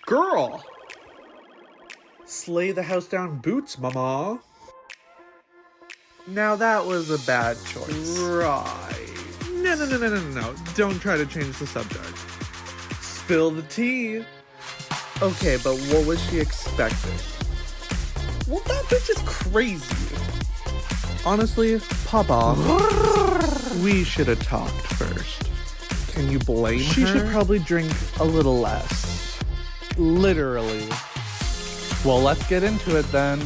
Girl! Slay the house down boots, mama. Now that was a bad choice. Right. No. Don't try to change the subject. Spill the tea. Okay, but what was she expecting? Well, that bitch is crazy. Honestly, pop off. We should have talked first. Can you blame her? She should probably drink a little less. Literally. Well, let's get into it then.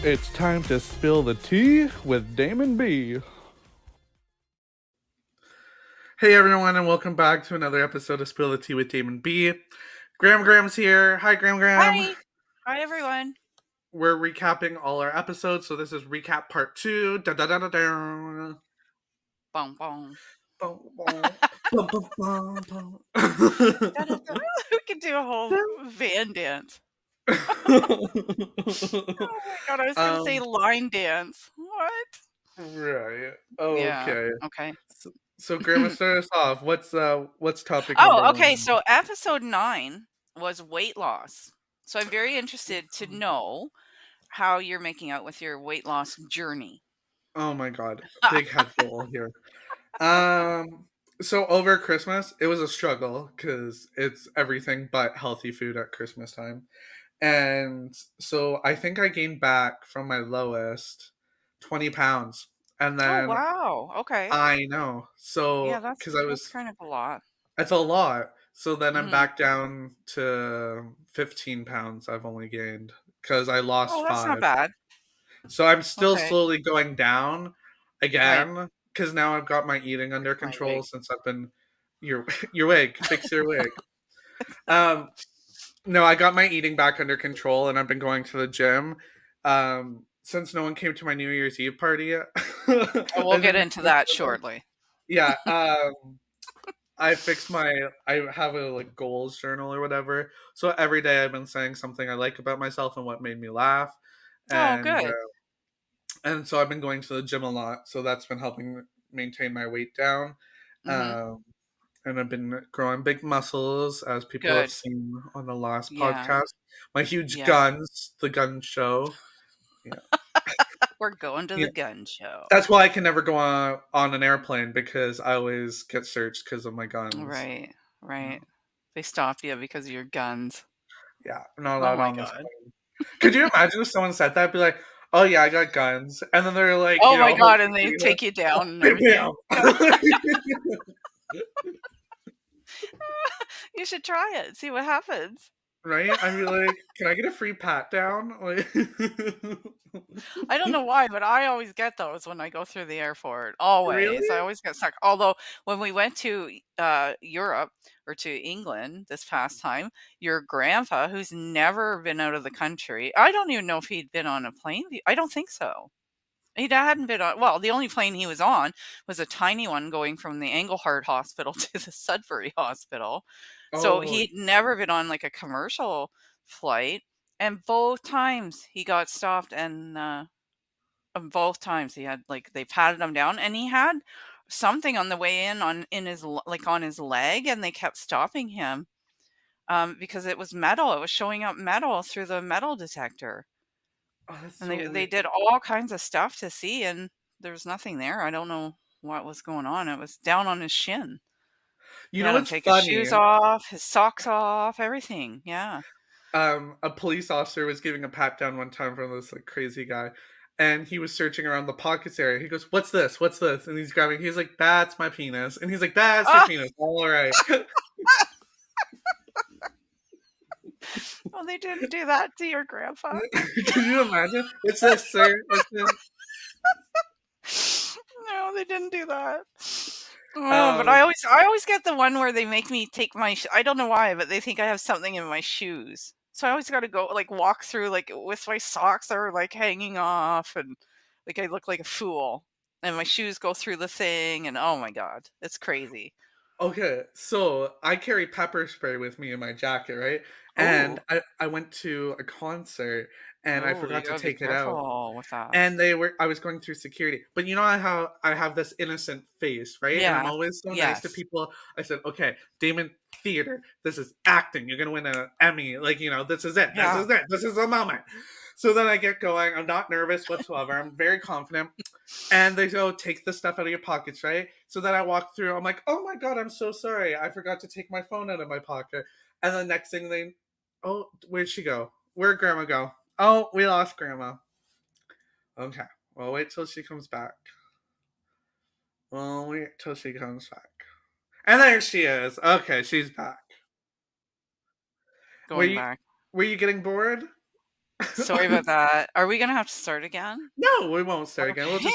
It's time to spill the tea with Damen B. Hey everyone, and welcome back to another episode of Spill the Tea with Damen B. Graham's here. Hi, Graham. Hi everyone. We're recapping all our episodes, so this is recap part 2. Da da da da da. Bong bong. Bum, bum, bum, bum, bum, bum. We could do a whole van dance. Oh my god, I was gonna say line dance. What? Right. Okay. Yeah, okay. So Grandma, start us off. What's topic number Oh, okay. 1? So episode 9 was weight loss. So I'm very interested to know how you're making out with your weight loss journey. Oh my god. Big head roll here. So over Christmas, it was a struggle because it's everything but healthy food at Christmas time. And so I think I gained back from my lowest 20 pounds. And Oh then wow. Okay. I know. Yeah, So, that's because I was, kind of a lot. it's a lot. So then I'm Mhm. back down to 15 pounds I've only gained because I lost Oh, that's 5. not bad. So I'm still Okay. slowly going down again because now I've got my eating under Fix my control wig. since I've been your wig, fix your wig. No, I got my eating back under control and I've been going to the gym. Since no one came to my New Year's Eve party yet. We'll get into that shortly. Yeah, I fixed I have a like goals journal or whatever. So every day I've been saying something I like about myself and what made me laugh. And, Oh, good. And so I've been going to the gym a lot. So that's been helping maintain my weight down. Mm-hmm. And I've been growing big muscles, as people have Good. seen on the last Yeah. podcast. My huge Yeah. guns, the gun show. Yeah. We're going to Yeah. the gun show. That's why I can never go on an airplane because I always get searched because of my guns. Right. They stop you because of your guns. Yeah, I'm not Oh allowed my on this god. plane. Could you imagine if someone said that? Be like, oh yeah, I got guns. And then they're like, Oh you my know, god, and they hopefully, take you down and bam, everything. bam. You should try it. See what happens. Right? I'd be like, can I get a free pat down? Like, I don't know why, but I always get those when I go through the airport. Always. Really? I always get stuck. Although when we went to Europe or to England this past time, your grandpa, who's never been out of the country, I don't even know if he'd been on a plane. I don't think so. He hadn't been on. Well, the only plane he was on was a tiny one going from the Englehart Hospital to the Sudbury Hospital. So Oh, he'd never been on like a commercial flight, and both times he got stopped, and both times he had like they patted him down, and he had something on the way in on his leg, and they kept stopping him because it was metal. It was showing up metal through the metal detector. that's And so they weird. did all kinds of stuff to see, and there was nothing there. I don't know what was going on. It was down on his shin. You He know had him what's take his funny? shoes off, his socks off, everything. Yeah. A police officer was giving a pat down one time from this like crazy guy, and he was searching around the pockets area. He goes, "What's this? What's this?" And he's grabbing. He's like, "That's my penis." And he's like, "That's your Ah! penis." All right. Well, they didn't do that to your grandpa. Can you imagine? What's this, sir? What's this? No, they didn't do that. Oh, but I always get the one where they make me take my. I don't know why, but they think I have something in my shoes. So I always got to go like walk through like with my socks that are like hanging off, and I look like a fool. And my shoes go through the thing, and oh my god, it's crazy. Okay, so I carry pepper spray with me in my jacket, right? And Oh, I went to a concert and I oh, forgot you to gotta be take it out. careful with that. And I was going through security. But you know how I have this innocent face, right? And I'm Yeah. always so nice to Yes. people. I said, okay, Damon, theater. This is acting. You're gonna win an Emmy. Like, this is it. This Yeah. is it. This is the moment. So then I get going. I'm not nervous whatsoever. I'm very confident. And they go, take the stuff out of your pockets, right? So then I walk through. I'm like, oh my God, I'm so sorry. I forgot to take my phone out of my pocket. And the next thing oh, where'd she go? Where'd grandma go? Oh, we lost grandma. Okay. Well, wait till she comes back. Well, wait till she comes back. And there she is. Okay, she's back. Were Going you back. were you getting bored? Sorry about that. Are we gonna have to start again? No, we won't start again. Okay.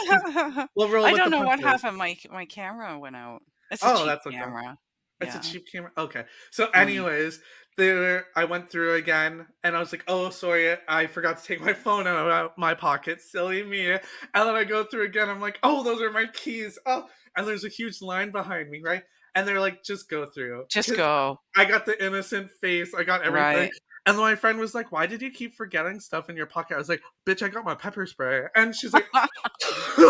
We'll roll I with don't the know what punches. happened. My camera went out. It's a Oh, cheap that's okay. camera. It's a Yeah. cheap camera? Okay. So Mm. anyways, there I went through again and I was like, "Oh, sorry, I forgot to take my phone out of my pocket. Silly me." And then I go through again. I'm like, "Oh, those are my keys." Oh, and there's a huge line behind me, right? And they're like, "Just go through." Just Cuz go. I got the innocent face. I got everything. Right. And then my friend was like, "Why did you keep forgetting stuff in your pocket?" I was like, "Bitch, I got my pepper spray." And she's like,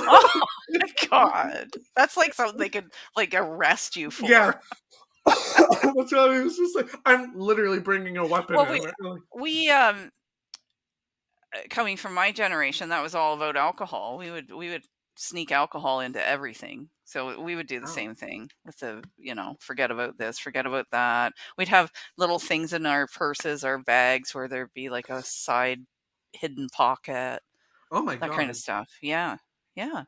Oh my god. That's like something they could like arrest you "Yeah." for. That's why I was just like, I'm literally bringing a weapon Well, in. Like, we coming from my generation, that was all about alcohol. We would sneak alcohol into everything. So we would do the oh, same thing with forget about this, forget about that. We'd have little things in our purses, our bags where there'd be like a side hidden pocket, oh my that kind of god. stuff. Yeah. Yeah.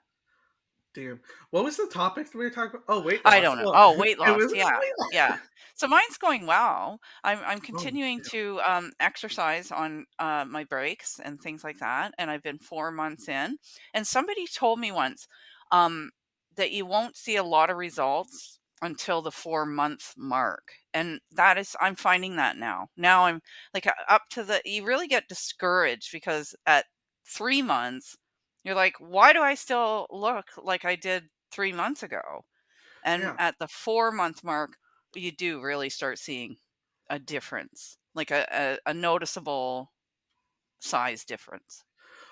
Damn. What was the topic that we were talking about? Oh, weight I loss. don't know. Well, Oh, weight it loss. was Yeah. weight loss. Yeah. So mine's going well. I'm Oh, continuing damn. to exercise on my breaks and things like that. And I've been 4 months in. And somebody told me once um, that you won't see a lot of results until the 4 month mark. And I'm finding that now. Now I'm like up to you really get discouraged because at 3 months, you're like, why do I still look like I did 3 months ago? And Yeah. at the 4 month mark, you do really start seeing a difference, like a noticeable size difference.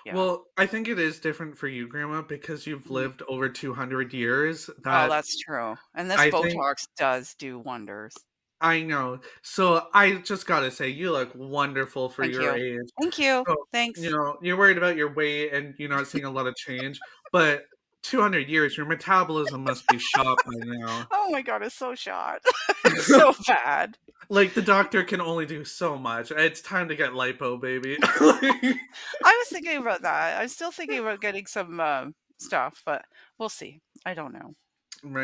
Yeah. Well, I think it is different for you, Grandma, because you've Mm. lived over 200 years. Oh, That that's true. And this I think Botox does do wonders. I know. So I just gotta say, you look wonderful for Thank your you. age. Thank you. So, Thanks. you're worried about your weight and you're not seeing a lot of change, but 200 years, your metabolism must be shot by now. Oh my god, it's so shot. It's so bad. Like, the doctor can only do so much. It's time to get lipo, baby. I was thinking about that. I'm still thinking about getting some stuff, but we'll see. I don't know.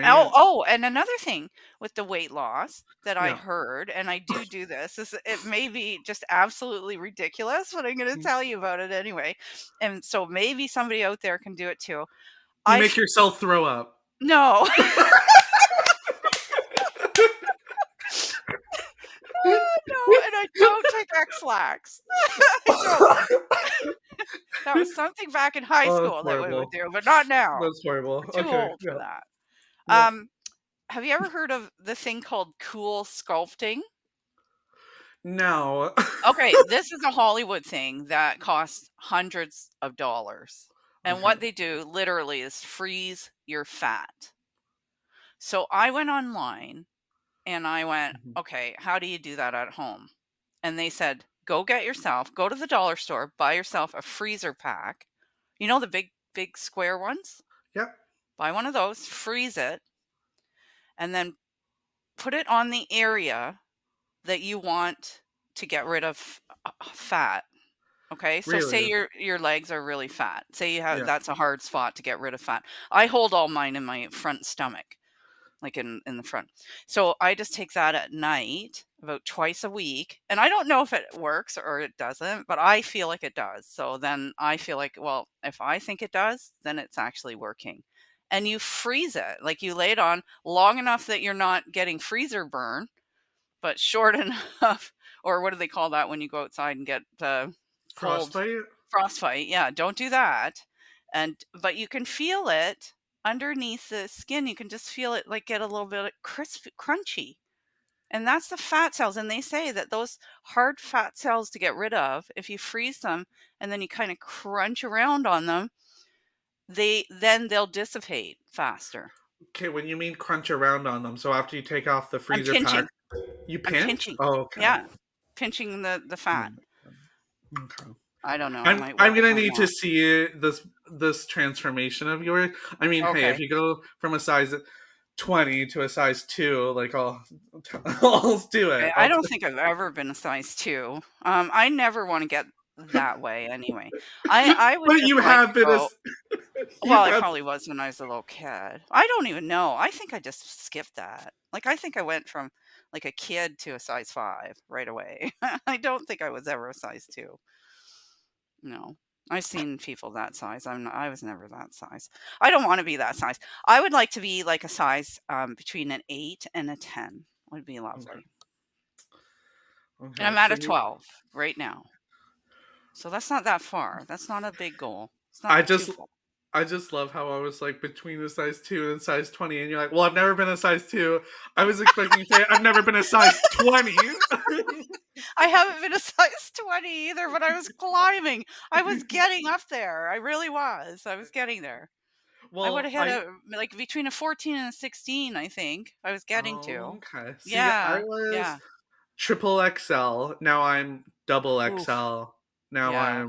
Oh, Right? oh, and another thing with the weight loss that I Yeah. heard, and I do this, is it may be just absolutely ridiculous, but I'm gonna Mm. tell you about it anyway. And so maybe somebody out there can do it too. You I make f yourself throw up. No. No, and I don't take X-Lax. I don't. That was something back in high Oh, that's school that we would horrible. do, but not now. That's horrible. We're too Okay, old for yeah, that. yeah. Um, have you ever heard of the thing called cool sculpting? No. Okay, this is a Hollywood thing that costs hundreds of dollars. And Okay. what they do literally is freeze your fat. So I went online and I went, Mhm. okay, how do you do that at home? And they said, go to the dollar store, buy yourself a freezer pack. You know the big square ones? Yep. Buy one of those, freeze it, and then put it on the area that you want to get rid of fat. Okay, so say Really? your legs are really fat. Say you have Yeah. that's a hard spot to get rid of fat. I hold all mine in my front stomach, like in the front. So I just take that at night about twice a week, and I don't know if it works or it doesn't, but I feel like it does. So then I feel like, well, if I think it does, then it's actually working. And you freeze it, like you lay it on long enough that you're not getting freezer burn, but short enough, or what do they call that when you go outside and get cold Frostbite? frostbite? Yeah, don't do that. But you can feel it. underneath the skin, you can just feel it like get a little bit crisp, crunchy. And that's the fat cells. And they say that those hard fat cells to get rid of, if you freeze them and then you kind of crunch around on them, they'll dissipate faster. Okay, when you mean crunch around on them, so after you take off the I'm freezer pack, pinching. you I'm pinch? pinching. Oh, okay. Yeah. Pinching the fat. Mm, okay. I don't know. It I'm might I'm work, gonna might need to not. see this transformation of yours. I mean, hey, if Okay. you go from a size 20 to a size 2, like I'll do it. I don't think I've ever been a size 2. I never wanna get that way anyway. I would But just you like have to been go you well, I have probably was when I was a little kid. I don't even know. I think I just skipped that. Like, I think I went from, like, a kid to a size 5 right away. I don't think I was ever a size 2. No. I've seen people that size. I was never that size. I don't wanna be that size. I would like to be, like, a size, between an 8 and a 10 would be okay. lovely. And Okay. I'm at So a you 12 right now. So that's not that far. That's not a big goal. It's I not too just far. I just love how I was like between a size 2 and size 20 and you're like, "Well, I've never been a size 2." I was expecting you to say I've never been a size 20. I haven't been a size 20 either, but I was climbing. I was getting up there. I really was. I was getting there. I would Well, have hit I a like between a 14 and a 16, I think. I was getting Oh, to. okay. See, I Yeah. was Yeah. triple XL. Now I'm double Oof. XL. Now Yeah.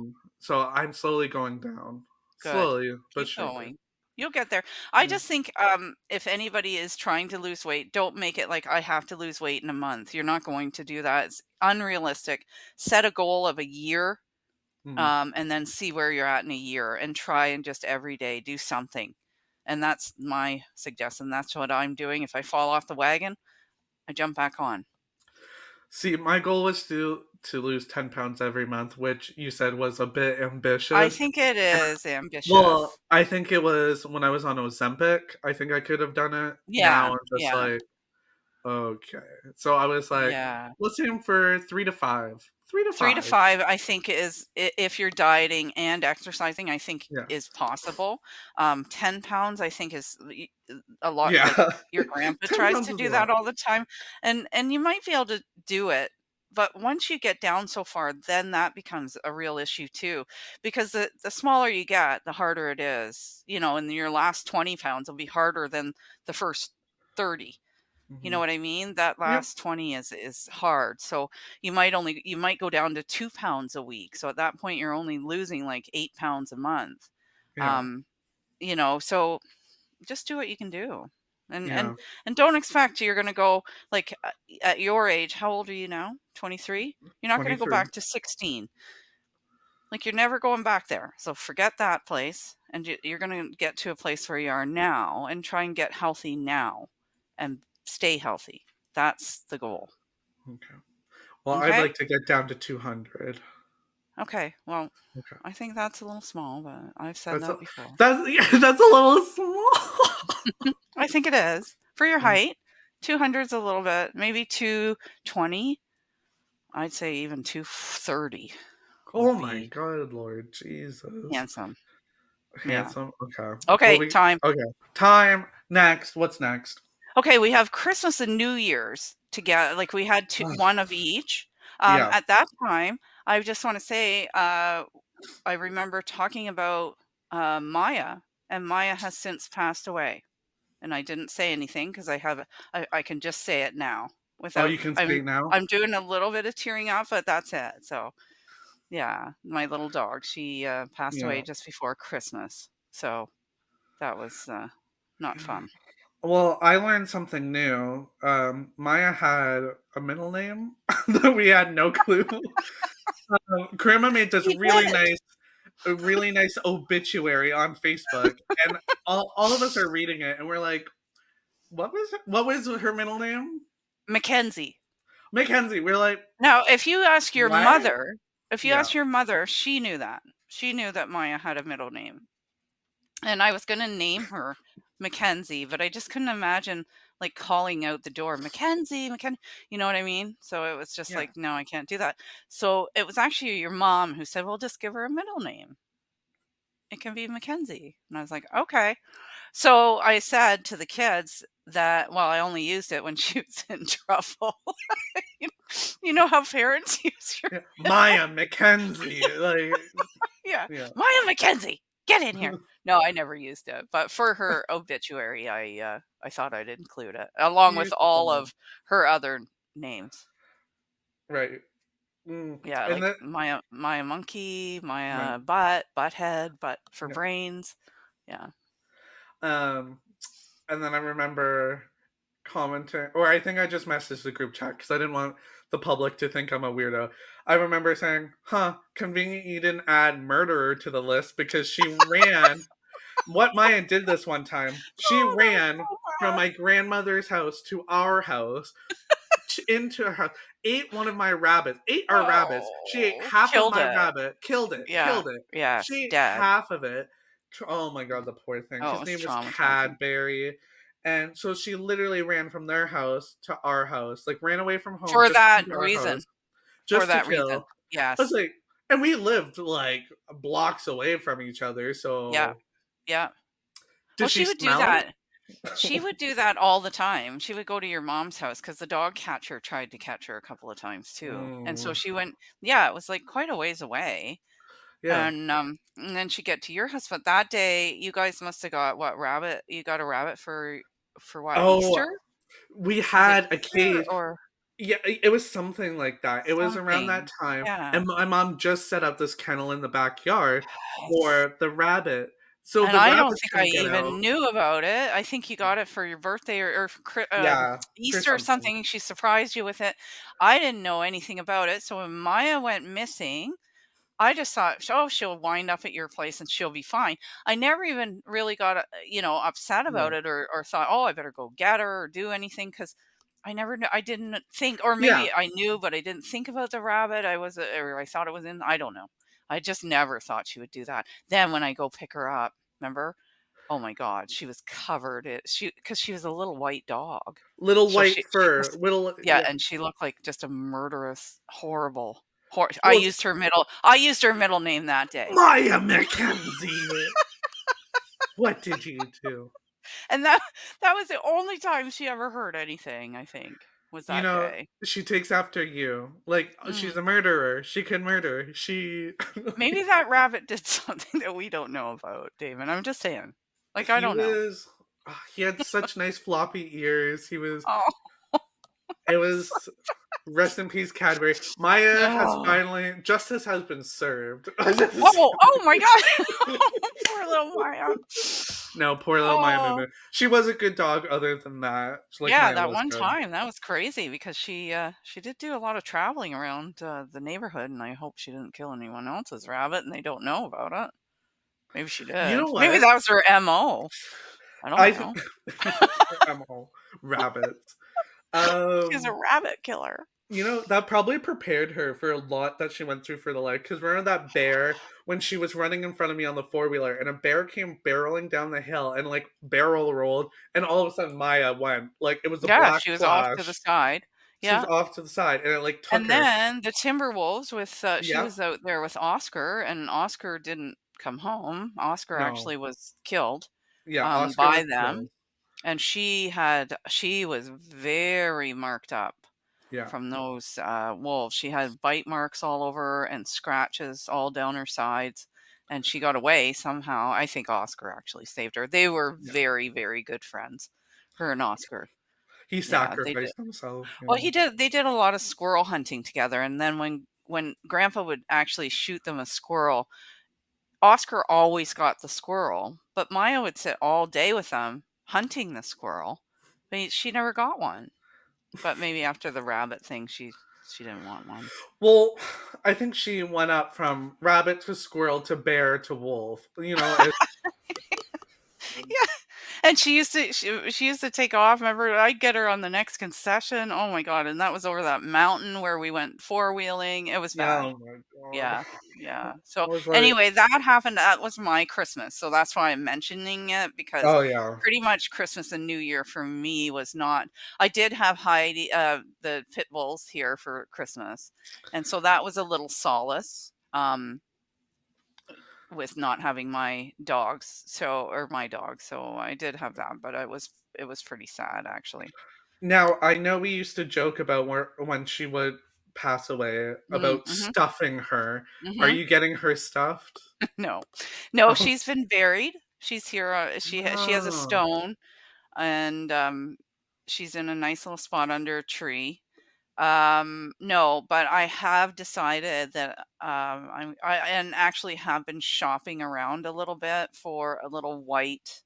I'm slowly going down. Good. Slowly but Keep surely. going. You'll get there. I Yeah. just think, if anybody is trying to lose weight, don't make it like, "I have to lose weight in a month." You're not going to do that. It's unrealistic. Set a goal of a year, Mhm. and then see where you're at in a year and try and just every day do something. And that's my suggestion. That's what I'm doing. If I fall off the wagon, I jump back on. See, my goal was to lose 10 pounds every month, which you said was a bit I ambitious. think it And is well, ambitious. I think it was when I was on Ozempic. I think I could have done it. Now Yeah. I'm just Yeah. like, okay. So I was like, Yeah. let's aim for 3 to 5. 3 to 3 to 5. 5, I think is if you're dieting and exercising, I think Yeah. is possible. 10 pounds, I think is a lot Yeah. like, your grandpa 10 tries pounds to is a do that lot. all the time, and you might be able to do it, but once you get down so far, then that becomes a real issue too, because the smaller you get, the harder it is, and your last 20 pounds will be harder than the first 30. You know Mhm. what I mean? That Yep. last 20 is hard. So you might go down to 2 pounds a week. So at that point you're only losing like 8 pounds a month. Yeah. Um, so just do what you can do. And and Yeah. and don't expect you're going to go like at your age. How old are you now? 23? You're not going to go 23. back to 16. Like you're never going back there. So forget that place and you're going to get to a place where you are now and try and get healthy now and stay healthy. That's the goal. Okay. Well, I'd Okay? like to get down to 200. Okay. Well, Okay. I think that's a little small, but I've said That's a that before. that's yeah, that's a little small. I think it is. For your Mm. height, 200 is a little bit, maybe 220. I'd say even 230 Oh would my be god, Lord Jesus. handsome. Yeah. Handsome. Okay. Well, Okay, we time. okay. Time. Next. What's next? Okay, we have Christmas and New Year's together. Like we had one of each. Yeah. At that time, I just want to say, I remember talking about Maya, and Maya has since passed away. And I didn't say anything because I can just say it now Oh, without you can I'm say it now? I'm doing a little bit of tearing up, but that's it. So yeah, my little dog, she passed away Yeah. just before Christmas. So that was not Yeah. fun. Well, I learned something new. Maya had a middle name that we had no clue. Grandma made this She did. really nice obituary on Facebook, and all of us are reading it, and we're like, what was her middle name? Mackenzie. Mackenzie. We're like, Now, what? if you Yeah. ask your mother, she knew that. She knew that Maya had a middle name. And I was gonna name her Mackenzie, but I just couldn't imagine, like, calling out the door, "Mackenzie, Macken" you know what I mean? So it was just Yeah. like, "No, I can't do that." So it was actually your mom who said, "Well, just give her a middle name." it can be Mackenzie. And I was like, okay. So I said to the kids that, well, I only used it when she was in trouble. you, you know how parents use your Yeah. Maya Mackenzie. Like, yeah, yeah. Maya Mackenzie, get in here. No, I never used it, but for her obituary, I thought I'd include it along You with used to all follow. of her other names. Right. Mm. Yeah, And like then, Maya Monkey, right. Maya Butthead, Butt for Yeah. brains. Yeah. Um, and then I remember commenting, or I think I just messaged the group chat because I didn't want the public to think I'm a weirdo. I remember saying, huh, convenient you didn't add murderer to the list because she ran. What Maya did this one time, she Oh, that was ran so from bad. my grandmother's house to our house, into her house, ate one of my rabbits, ate our rabbits. She ate Oh, half of killed my it. rabbit, killed it, Yeah. killed it. Yes, She ate dead. half of it. Oh my god, the poor thing. Oh, it His was name was traumatizing. Cadbury. And so she literally ran from their house to our house, like ran away from home For just to that come to our reason. house, For just to that reason. kill. I was Yes. like, and we lived like blocks away from each other, Yeah. so Yeah. did Well, she she would do smell it? that. She would do that all the time. She would go to your mom's house because the dog catcher tried to catch her a couple of times too. And so Mm, she went, yeah, it was like quite a ways away. yeah. And then she'd get to your house. But that day, you guys must have got what rabbit? You got a rabbit for what, Oh, Easter? we Was it had a Easter cage. or Yeah, it was something like that. It was around that something? time, Yeah. and my mom just set up this kennel in the backyard Yes. for the rabbit. So And the I don't rabbits think I couldn't get out. even knew about it. I think you got it for your birthday or for Yeah, for Easter or something. something. She surprised you with it. I didn't know anything about it. So when Maya went missing, I just thought, oh, she'll wind up at your place and she'll be fine. I never even really got, upset Yeah. about it or thought, oh, I better go get her or do anything because I never, I didn't think, or Yeah. maybe I knew, but I didn't think about the rabbit. Or I thought it was in, I don't know. I just never thought she would do that. Then when I go pick her up, remember? Oh my god, she was covered it because she was a little white dog. Little So white she fur, just little yeah, yeah. and she looked like just a murderous, horrible Well, I used her middle name that day. Maya Mackenzie. What did you do? And that was the only time she ever heard anything, I think, was You that know, day. she takes after you. Like, she's Mm. a murderer. She can murder. She Maybe that rabbit did something that we don't know about, David. I'm just saying. Like, I he don't know. was he had such nice floppy ears. He was Oh. it was rest in peace, Cadbury. Maya has Oh. finally justice has been served. Oh my god. Poor little Maya. No, poor little Maya Moo Oh. Moo. She was a good dog. Other than that, like Yeah, Maya that was one good. time, that was crazy because she did do a lot of traveling around, the neighborhood, and I hope she didn't kill anyone else's rabbit and they don't know about it. Maybe she You know did. Maybe what? that was her MO. I don't I think know. I'm all rabbits. She's a Um, rabbit killer. that probably prepared her for a lot that she went through for the life. Because remember that bear when she was running in front of me on the four-wheeler, and a bear came barreling down the hill and like barrel rolled, and all of a sudden Maya went like it was a Yeah, black she was off to the flash. side. She was Yeah. off to the side, and it like took And her. then the Timberwolves with, she Yep. was out there with Oscar, and Oscar didn't come home. Oscar No. actually was killed, Yeah. Oscar was by them, killed. and she was very marked up Yeah. from those, wolves. She had bite marks all over her and scratches all down her sides, and she got away somehow. I think Oscar actually saved her. They were Yeah. very, very good friends, her and Oscar. He Yeah, they did. sacrificed himself. Well, they did a lot of squirrel hunting together, and then when grandpa would actually shoot them a squirrel, Oscar always got the squirrel, but Maya would sit all day with them hunting the squirrel, but she never got one. But maybe after the rabbit thing, she didn't want one. Well, I think she went up from rabbit to squirrel to bear to wolf. Yeah, and she used to take off. Remember, I'd get her on the next concession. Oh my god, and that was over that mountain where we went four-wheeling. It was bad. Oh my god. Yeah, yeah. So, I was like, anyway, that happened, that was my Christmas, so that's why I'm mentioning it because oh yeah. pretty much Christmas and New Year for me was not. I did have Heidi, the pit bulls here for Christmas, and so that was a little solace, with not having my dogs, or my dog. So I did have that, but it was pretty sad actually. Now, I know we used to joke about when she would pass away Mm, about mhm, stuffing her. Are mhm. you getting her stuffed? No. No, Oh. she's been buried. She's here, she has a Oh. stone, and, she's in a nice little spot under a tree. No, but I have decided that, and actually have been shopping around a little bit for a little white,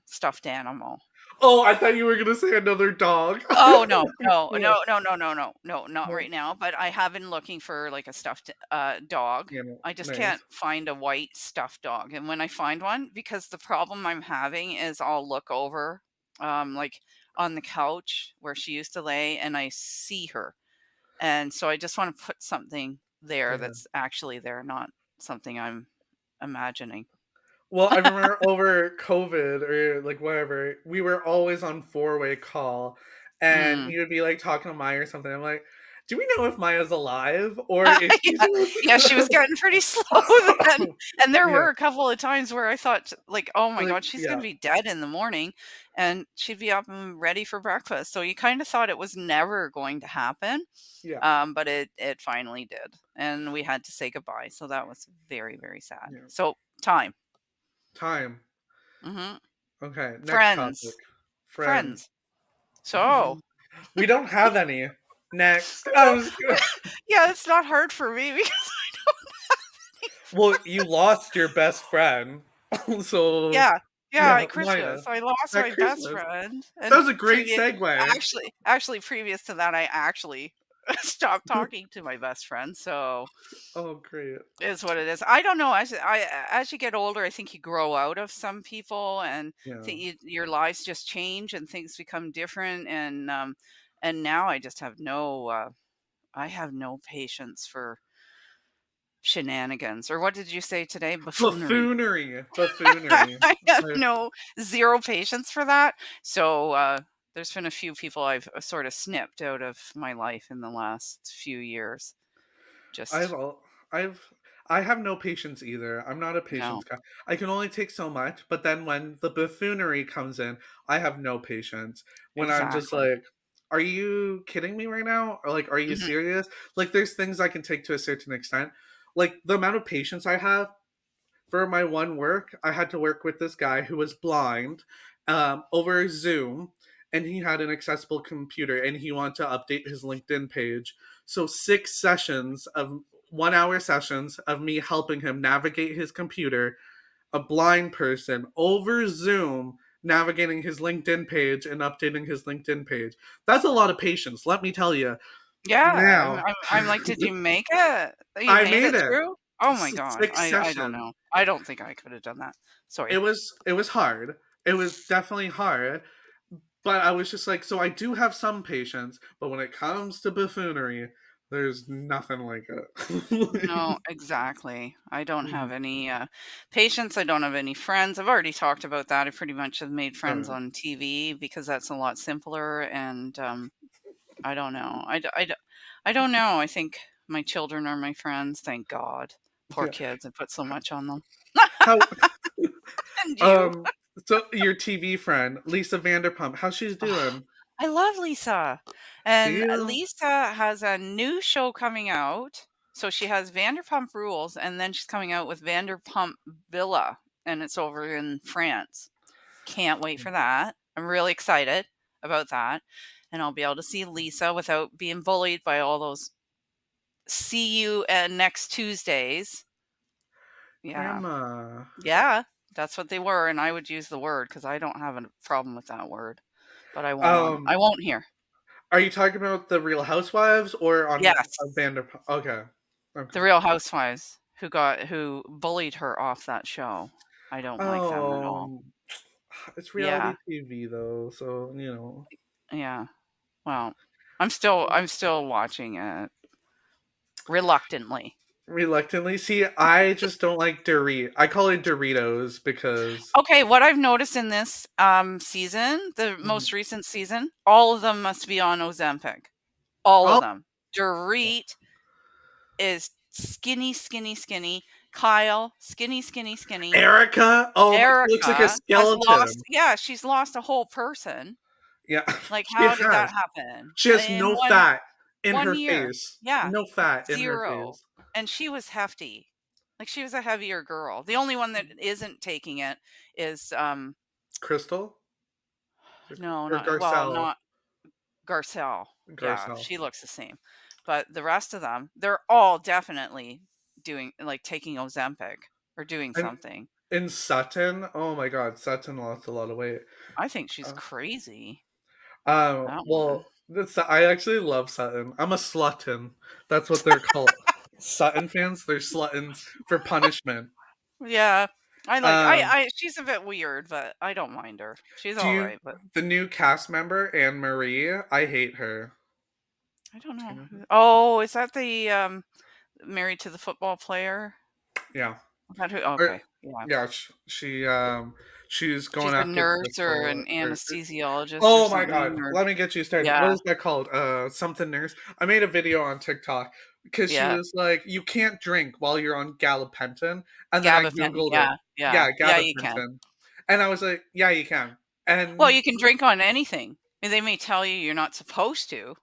stuffed animal. Oh, I thought you were gonna say another dog. Oh, no, no, Yeah. no, no, no, no, no, no, not No. right now, but I have been looking for, like, a stuffed, dog. You know, I just can't nice. find a white stuffed dog, and when I find one, because the problem I'm having is I'll look over, like, on the couch where she used to lay, and I see her, and so I just wanna put something there Yeah. that's actually there, not something I'm imagining. Well, I remember over COVID or like whatever, we were always on four-way call, and Mm. you'd be like talking to Maya or something. I'm like, do we know if Maya's alive or if she's Yeah, yeah, she was getting pretty slow then, and there Yeah, were a couple of times where I thought, like, "Oh my like god, she's gonna yeah, be dead in the morning," and she'd be up and ready for breakfast, so you kinda thought it was never going to happen, yeah, but it finally did, and we had to say goodbye, so that was very, very sad. yeah. So, time. Time. Mhm. Okay, next topic. Friends. Friends. Friends. So We don't have any. Next. I was yeah, it's not hard for me because well, you lost your best friend. So yeah, yeah, yeah, at Maya. Christmas, I lost At my best Christmas. friend, That and was a great segue. actually, previous to that, I actually stopped talking to my best friend, so Oh, great. it's what it is. I don't know, as you get older, I think you grow out of some people, and Yeah. your lives just change, and things become different, and now I have no patience for shenanigans, or what did you say today? Buffoonery. Buffoonery, buffoonery. I have I no 0 patience for that. So, there's been a few people I've, sort of snipped out of my life in the last few years. I've Just al I've I have no patience either. I'm not a no. patience guy. I can only take so much, but then when the buffoonery comes in, I have no patience. When I'm just Exactly. like, "Are you kidding me right now?" Or like, "Are you Mhm. serious?" Like, there's things I can take to a certain extent. Like, the amount of patience I have for my one work, I had to work with this guy who was blind over Zoom, and he had an accessible computer, and he wanted to update his LinkedIn page. So 6 1-hour sessions of me helping him navigate his computer, a blind person over Zoom navigating his LinkedIn page and updating his LinkedIn page. That's a lot of patience, let me tell you. Yeah, Now, I'm like, "Did you make it? You I made made it it. through?" Oh my god. Six I don't sessions. know. I don't think I could have done that. Sorry. It was hard. It was definitely hard, but I was just like, so I do have some patience, but when it comes to buffoonery, there's nothing like No, it. exactly. I don't have Mhm. any, patience, I don't have any friends. I've already talked about that. I pretty much have made friends Yeah. on TV because that's a lot simpler, and, I don't know. I don't know. I think my children are my friends, thank God. Poor Yeah. kids, I put so much on them. How And you. um so your TV friend, Lisa Vanderpump, how she's doing? I love Lisa. Do And you? Lisa has a new show coming out. So she has Vanderpump Rules, and then she's coming out with Vanderpump Villa, and it's over in France. Can't wait for that. I'm really excited about that. And I'll be able to see Lisa without being bullied by all those see you next Tuesdays. Yeah. Grandma. Yeah. That's what they were. And I would use the word because I don't have a problem with that word, but I Um, won't here. are you talking about the Real Housewives or on Yes. Vanderpump? Okay. Okay. The Real Housewives who bullied her off that show. I don't like them at all. Oh, it's Yeah, reality TV though, so you know. yeah. Well, I'm still watching it reluctantly. Reluctantly. See, I just don't like I call it Doritos because Okay, what I've noticed in this, season, the Mhm. most recent season, all of them must be on Ozempic. All of I'll them. Dorit is skinny, skinny, skinny. Kyle, skinny, skinny, skinny. Erica? Oh my, she looks like a Erica has lost, skeleton. yeah, she's lost a whole person. Yeah, Like, she how did that has. happen? She has In no fat in one her year. face. Yeah, No fat in her 0. face. And she was hefty. Like, she was a heavier girl. The only one that isn't taking it is, Crystal? no, Or not well, Garcelle? not Garcelle. Yeah, Garcelle. she looks the same. But the rest of them, they're all definitely doing like, taking Ozempic or doing And something. in Sutton, oh my god, Sutton lost a lot of weight. I think she's Uh, crazy, that one. well, I actually love Sutton. I'm a slutton. That's what they're called. Sutton fans, they're sluttons for punishment. Yeah. Um, She's a bit weird, but I don't mind her. She's do you alright, but the new cast member, Anne Marie? I hate her. I don't Do know you know who. Oh, is that the, married to the football player? Yeah. Is that who? Or Okay, yeah. yeah, she's She's going a after nurse or Crystal an or anesthesiologist or oh my god, something, or let me get you started. What yeah, is that called? Something nurse. I made a video on TikTok because she yeah. was like, "You can't drink while you're on gabapentin," and then I Gabapentin, googled it. yeah, yeah. Yeah, Yeah, you can. gabapentin, and I was like, "Yeah, you can." Well, And you can drink on anything. And they may tell you you're not supposed to,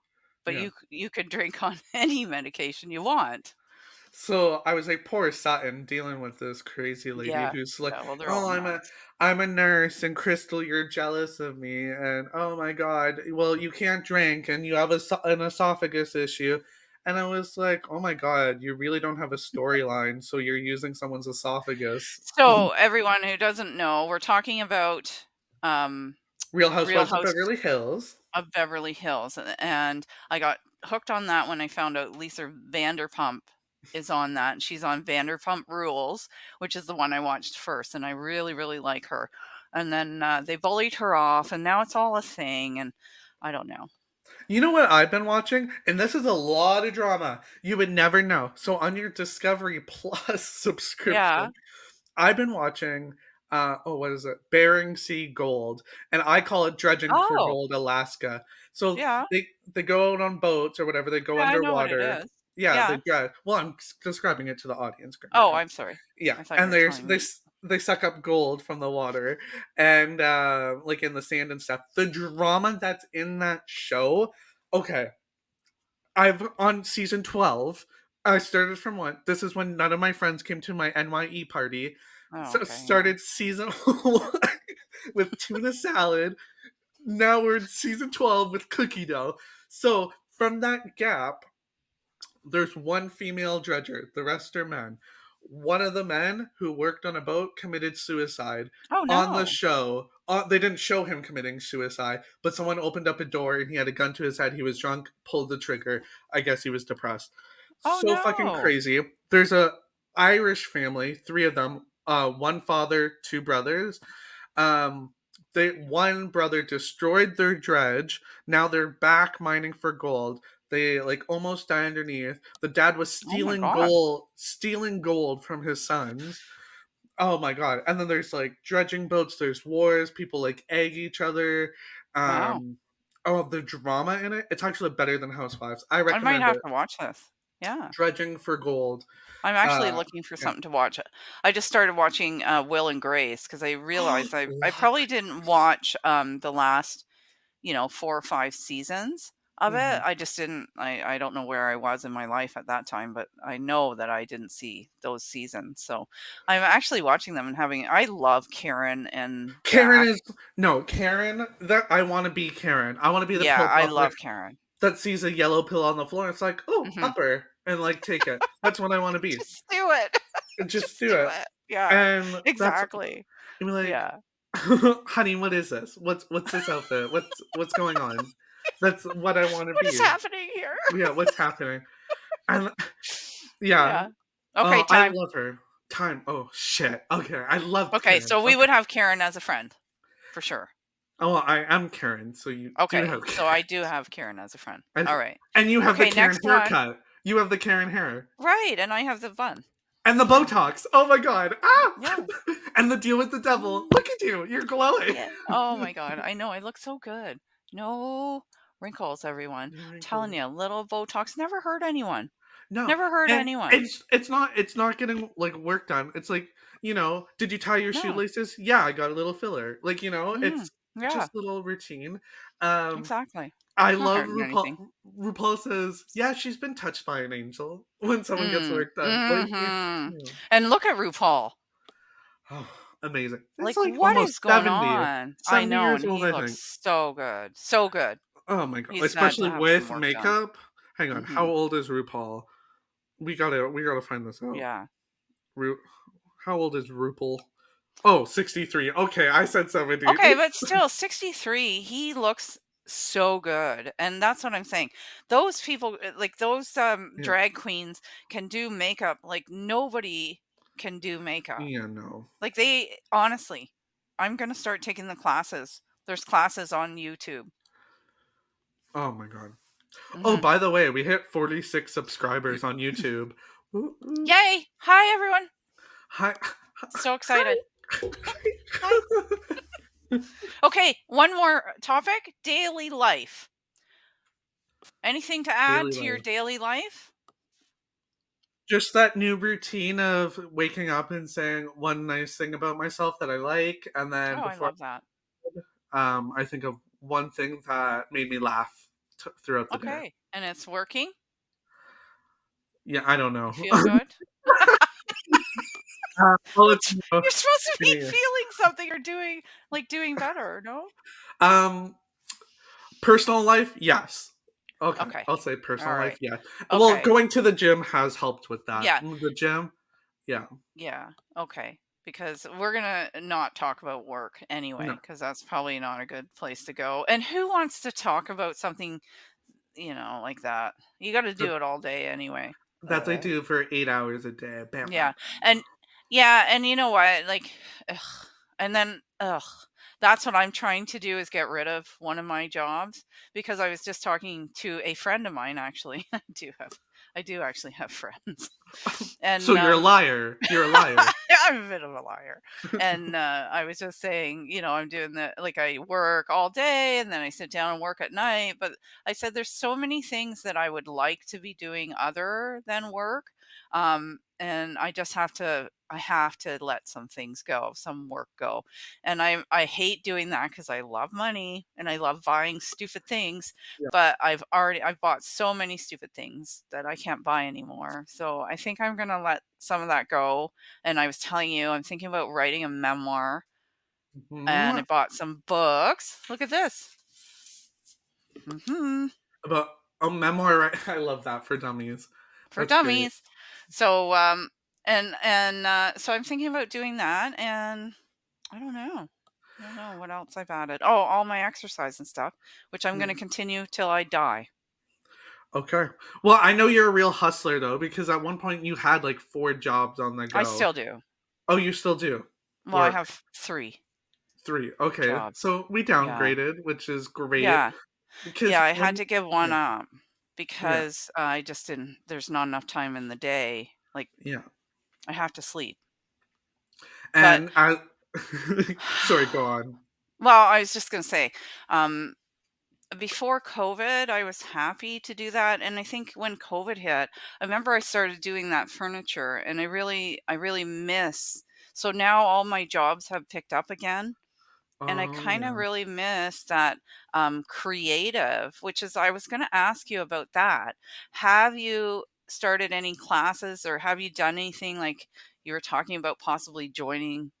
but yeah. you could drink on any medication you want. So I was like, poor Sutton dealing with this crazy lady Yeah. who's like, Yeah, well, they're all oh, nuts. I'm a nurse, and Crystal, you're jealous of me, and oh my god, well, you can't drink, and you have an esophagus issue, and I was like, oh my god, you really don't have a storyline, so you're using someone's esophagus. So, everyone who doesn't know, we're talking about, um, Real Real Housewives of House Beverly Hills. of Beverly Hills, and I got hooked on that when I found out Lisa Vanderpump is on that, and she's on Vanderpump Rules, which is the one I watched first, and I really, really like her. And then, they bullied her off, and now it's all a thing, and I don't know. You know what I've been watching? And this is a lot of drama. You would never know. So on your Discovery Plus Yeah. subscription, I've been watching what is it? Bering Sea Gold. And I call it Dredging for Oh, Gold Alaska. So yeah. they go out on boats or whatever, they go Yeah, I know what it underwater. is. Yeah, they Yeah. dredge. Well, I'm describing it to the audience, Oh, Grandpa. I'm sorry. Yeah, I thought you and were telling me. they suck up gold from the water and like in the sand and stuff. The drama that's in that show. Okay, I've on season 12. I started from one. This is when none of my friends came to my NYE party. Oh, So okay, yeah. started season 1 with tuna salad. Now we're in season 12 with cookie dough. So from that gap, there's one female dredger. The rest are men. One of the men who worked on a boat committed suicide Oh, on the no. show. They didn't show him committing suicide, but someone opened up a door and he had a gun to his head. He was drunk, pulled the trigger. I guess he was depressed. Oh, So fucking no. crazy. There's a Irish family, three of them, one father, two brothers. Um, one brother destroyed their dredge. Now they're back mining for gold. They like almost die underneath. The dad was Oh my god. stealing gold from his sons. Oh my god. And then there's like dredging boats, there's wars, people like egg each other. Wow. Um oh, the drama in it, it's actually better than Housewives. I I might recommend have it. to watch this. Yeah. Dredging for Gold. I'm actually Uh looking for yeah. something to watch. I just started watching, Will and Grace because I realized I Love probably didn't watch, the last, 4 or 5 seasons of it. mhm. I just didn't I don't know where I was in my life at that time, but I know that I didn't see those seasons. So, I'm actually watching them and having I love Karen and Karen Jack. is no Karen. That I want to be Karen. I want to be the Yeah, pill I popper love Karen. that sees a yellow pill on the floor. It's like, oh, Mhm. upper, and like take it. That's what I want to be. Just do it. And just Just do do it. it. Yeah, And that's exactly. and be like, Yeah. honey, what is this? What's this outfit? What's going on? That's what I want to What is be. happening here? Yeah, what's happening? And yeah, Yeah. Okay, I time. love her. Time. Oh shit. Okay, I love Okay, Karen. so we Okay. would have Karen as a friend, for sure. Oh, I am Karen, so you do Okay, have so I do have Karen as a friend. And, Alright. and you have the Okay, Karen next one. haircut. You have the Karen hair. Right, and I have the bun. And the Botox. Oh my god. Ah! Yeah. And the deal with the devil. Mm, Look at you. You're glowing. yeah. Oh my god, I know, I look so good. No wrinkles, everyone. No Telling wrinkles. you, little Botox never hurt anyone. No, Never heard and anyone. it's not getting, like, work done. It's like, "Did you tie your No. shoelaces?" "Yeah, I got a little filler." Like, Mm, it's yeah, just little routine. Um, exactly. I It's not love hurting RuPaul anything. RuPaul says, "Yeah, she's been touched by an angel," when someone gets Mm, work done. Like, mhm. yeah. And look at RuPaul. Oh, amazing. It's, Like, like, what almost is going 70. on? I 70 know, years and old, he I looks think. so good. So good. Oh my god, He's had to especially have some with work done. makeup. Hang on, how Mhm. old is RuPaul? We gotta find this out. Yeah. Ru How old is RuPaul? Oh, 63. Okay, I said 70. Okay, but Oops. still, 63, he looks so good, and that's what I'm saying. Those people, like, those, Yeah. drag queens can do makeup like nobody can do makeup. Yeah, no. Like, they honestly, I'm gonna start taking the classes. There's classes on YouTube. Oh my god. Oh, Mhm. by the way, we hit 46 subscribers on YouTube. Ooh, ooh. Yay! Hi, everyone. Hi. So Hi. excited. Hi. Okay, one more topic, daily life. Anything to add Daily to your life. daily life? Just that new routine of waking up and saying one nice thing about myself that I like, and then Oh, I before love that. I think of one thing that made me laugh throughout the day. Okay, and it's working? Yeah, I don't You know. feel good? I'll let you know. You're supposed to be Yeah. feeling something or doing better, no? Um, Personal life, yes. Okay, Okay. I'll say personal life, Alright. yeah. Well, Okay. going to the gym has helped with that. Yeah. The gym, yeah. Yeah. Okay. Because we're gonna not talk about work No, anyway, because that's probably not a good place to go. And who wants to talk about something, like that? You gotta that do it all day anyway. that they do for 8 hours a day. Bam, bam, Yeah, and yeah, and you know what? Like, ugh, and then that's what I'm trying to do is get rid of one of my jobs because I was just talking to a friend of mine actually. I do actually have friends. bam. So And you're a liar. You're a liar. I'm a bit of a liar. And I was just saying, I'm doing like I work all day and then I sit down and work at night. But I said there's so many things that I would like to be doing other than work. And I have to let some things go, some work go. And I hate doing that because I love money and I love buying stupid things, Yeah. but I've bought so many stupid things that I can't buy anymore. So I think I'm gonna let some of that go. And I was telling you, I'm thinking about writing a memoir and I Mhm. bought some books. Look at this. Hmm. But a memoir, right? I love that for dummies. For That's great. dummies. So so I'm thinking about doing that and I don't know. I don't know what else I've added. Oh, all my exercise and stuff, which I'm gonna Mm, continue till I die. okay. Well, I know you're a real hustler though, because at one point you had like 4 jobs on the I go. still do. Oh, you still do? Well, I Or have 3 3. Okay. jobs. So we Yeah. downgraded, which is great Yeah. because Yeah, I had when to give one yeah, up yeah, because I just didn't there's not enough time in the day. Like, yeah. I have to sleep. But And I sorry, go on. well, I was just gonna say, um, before COVID, I was happy to do that, and I think when COVID hit, I remember I started doing that furniture, and I really miss so now all my jobs have picked up again. And I Oh, kind of yeah. really miss that creative, which is, I was going to ask you about that. Have you started any classes or have you done anything like you were talking about possibly joining,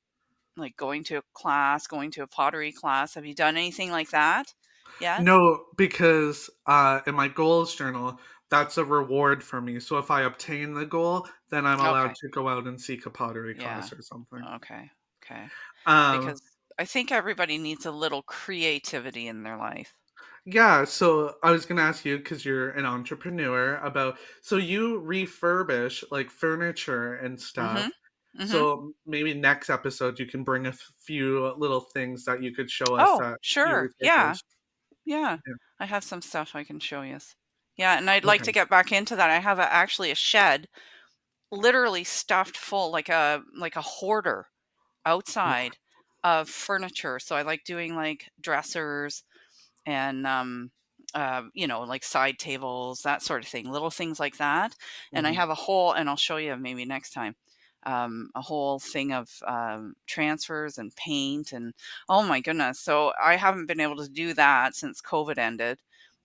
like going to a class, going to a pottery class? Have you done anything like that yet? No, because, in my goals journal, that's a reward for me, so if I obtain the goal, then I'm allowed Okay. to go out and seek a pottery Yeah. class or something. Okay. Okay. Um, Because I think everybody needs a little creativity in their life. yeah, so I was gonna ask you, because 'cause you're an entrepreneur, about so you refurbish, like, furniture and Mm-hmm. stuff, Mm-hmm. so maybe next episode you can bring a few little things that you could show us Oh, that you sure. Yeah. refurbished. Yeah, Yeah, I have some stuff I can show you. Yeah, and I'd like okay. to get back into that. I have actually a shed literally stuffed full like a hoarder outside of furniture. So I like doing like dressers and like side tables, that sort of thing, little things like that. And I Mhm. have a whole, and I'll show you maybe next time, a whole thing of transfers and paint and oh my goodness. So I haven't been able to do that since COVID ended.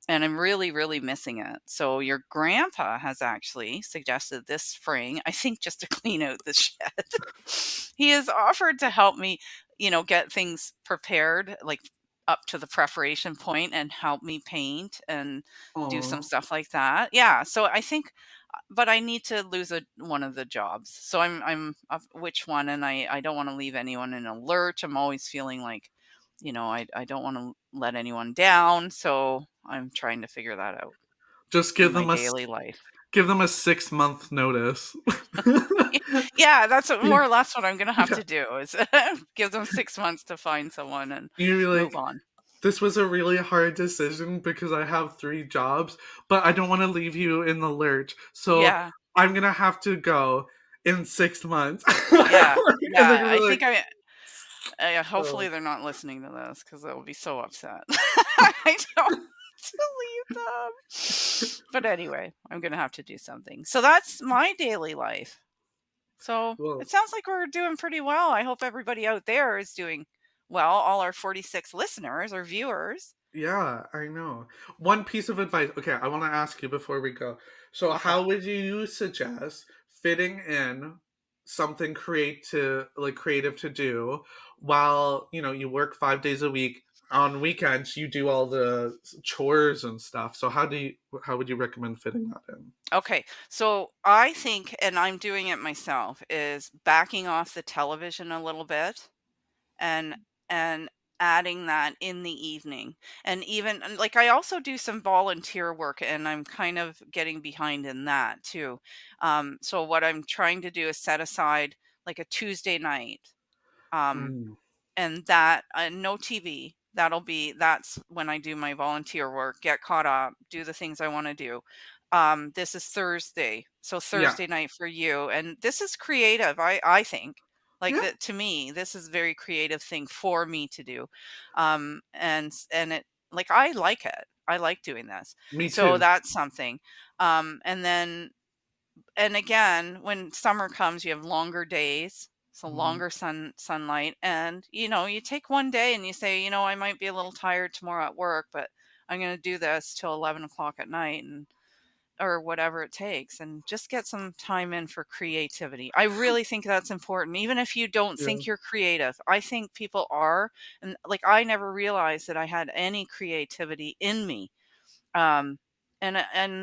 And I'm really, really missing it. So your grandpa has actually suggested this spring, I think just to clean out the shed. He has offered to help me, get things prepared, like up to the preparation point and help me paint and do some Aw. stuff like that. Yeah. So I think, but I need to lose one of the jobs. So I'm which one, and I don't want to leave anyone in a lurch. I'm always feeling like, I don't want to let anyone down. So I'm trying to figure that out Just in my daily life. give them a 6-month notice. Yeah, that's Yeah, more or less what I'm gonna have yeah. to do is give them 6 months to find someone and You'd be move like, on. "This was a really hard decision because I have 3 jobs, but I don't wanna leave you in the lurch, so Yeah, I'm gonna have to go in 6 months." yeah, And they're yeah. gonna be I like, think hopefully "Oh." they're not listening to this because they'll be so upset. I don't want to leave them. But anyway, I'm gonna have to do something. So that's my daily life. So Well, it sounds like we're doing pretty well. I hope everybody out there is doing well, all our 46 listeners or viewers. yeah, I know. One piece of advice, okay, I wanna ask you before we go. So Okay. how would you suggest fitting in something creative to do while, you work 5 days a week, on weekends, you do all the chores and stuff. So how would you recommend fitting that in? Okay. So I think, and I'm doing it myself, is backing off the television a little bit and and adding that in the evening. And even and, like I also do some volunteer work and I'm kind of getting behind in that too. So what I'm trying to do is set aside like a Tuesday night. Um, Mm, and that no TV. That's when I do my volunteer work, get caught up, do the things I want to do. This is Thursday, so yeah. Thursday night for you, and this is creative. I think like Yeah, that to me. This is a very creative thing for me to do, and it like I like it. I like doing this, me so too. that's something. And then and again, when summer comes, you have longer days, so Mhm. longer sunlight, and you take one day and you say, I might be a little tired tomorrow at work, but I'm going to do this till 11 o'clock at night, and or whatever it takes, and just get some time in for creativity. I really think that's important, even if you don't Yeah. think you're creative. I think people are, and like I never realized that I had any creativity in me, um, and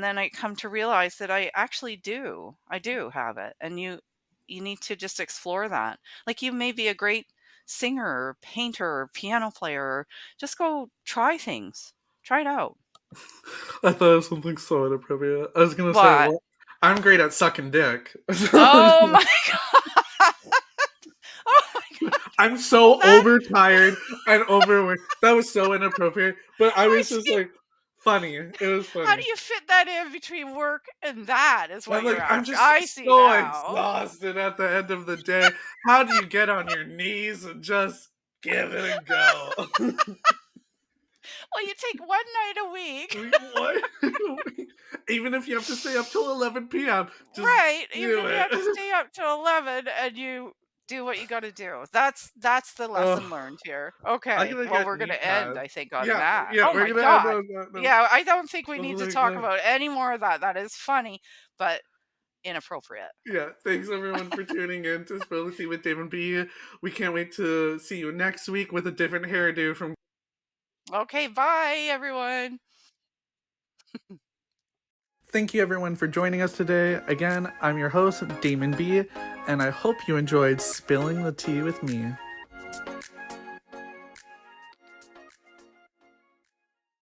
then I come to realize that I actually do. I do have it, and you need to just explore that. Like you may be a great singer, or painter, or piano player. Or just go try things. Try it out. I thought of something so inappropriate. I was gonna say, What? well, I'm great at sucking dick. Oh my god! Oh my god! I'm Well, so that overtired and overworked. That was so inappropriate, but I I was just see. like, funny. It was How funny. do you fit that in between work and that? Is I'm what you're like, I'm asking. just I see so now. exhausted at the end of the day. How do you get on your knees and just give it a go? Well, you take one night a week. What? Even if you have to stay up till 11 p.m., just Right, even do if you have to it. stay up till 11 and you do what you gotta do. That's the lesson Oh, learned here. I'm Okay, gonna well, get we're gonna knee end, pads. I think, on Yeah, that. yeah, Oh we're my gonna end god. on that note. Yeah, I don't think we Oh need to my talk god. about any more of that. That is funny, but inappropriate. Yeah, thanks everyone for tuning in to Spill the Tea with Damen B. We can't wait to see you next week with a different hairdo from. Okay, bye, everyone. Thank you everyone for joining us today. Again, I'm your host, Damon B, and I hope you enjoyed spilling the tea with me.